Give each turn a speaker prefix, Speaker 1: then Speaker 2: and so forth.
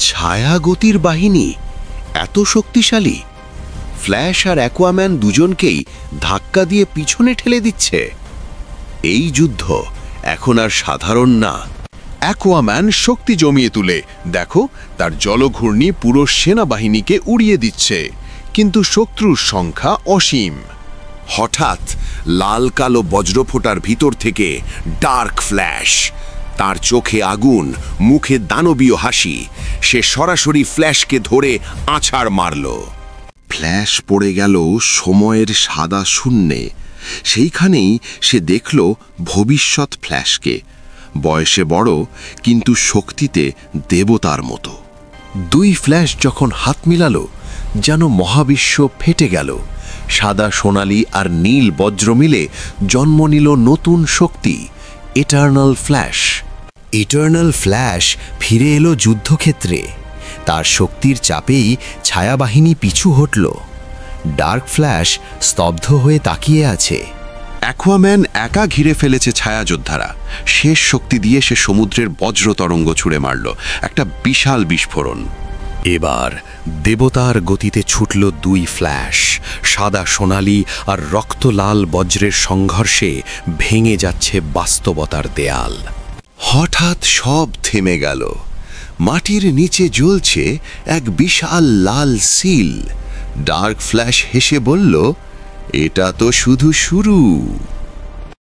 Speaker 1: ছায়াগতির বাহিনী এত শক্তিশালী? ফ্ল্যাশ আর অ্যাকোয়াম্যান দুজনকেই ধাক্কা দিয়ে পিছনে ঠেলে দিচ্ছে। এই যুদ্ধ এখন আর সাধারণ না।
Speaker 2: অ্যাকোয়াম্যান শক্তি জমিয়ে তুলে, দেখো তার জলঘূর্ণি পুরো সেনাবাহিনীকে উড়িয়ে দিচ্ছে, কিন্তু শত্রুর সংখ্যা অসীম।
Speaker 1: হঠাৎ লাল কালো বজ্রফোঁটার ভিতর থেকে ডার্ক ফ্ল্যাশ। তার চোখে আগুন, মুখে দানবীয় হাসি। সে সরাসরি ফ্ল্যাশকে ধরে আছাড় মারল। ফ্ল্যাশ পড়ে গেল সময়ের সাদা শূন্যে। সেইখানেই সে দেখল ভবিষ্যৎ ফ্ল্যাশকে, বয়সে বড় কিন্তু শক্তিতে দেবতার মতো। দুই ফ্ল্যাশ যখন হাত মিলালো, যেন মহাবিশ্ব ফেটে গেল। সাদা সোনালি আর নীল বজ্র মিলে জন্ম নিল নতুন শক্তি, ইটার্নাল ফ্ল্যাশ। ইটার্নাল ফ্ল্যাশ ফিরে এলো যুদ্ধক্ষেত্রে। তার শক্তির চাপেই ছায়াবাহিনী পিছু হটল। ডার্ক ফ্ল্যাশ স্তব্ধ হয়ে তাকিয়ে আছে। অ্যাকোয়াম্যান একা ঘিরে ফেলেছে ছায়াযোদ্ধারা। শেষ শক্তি দিয়ে সে সমুদ্রের বজ্র তরঙ্গ ছুঁড়ে মারল, একটা বিশাল বিস্ফোরণ। এবার দেবতার গতিতে ছুটল দুই ফ্ল্যাশ। সাদা সোনালি আর রক্তলাল বজ্রের সংঘর্ষে ভেঙে যাচ্ছে বাস্তবতার দেয়াল। হঠাৎ সব থেমে গেল। মাটির নিচে জ্বলছে এক বিশাল লাল সিল। ডার্ক ফ্ল্যাশ হেসে বলল, এটা তো শুধু শুরু।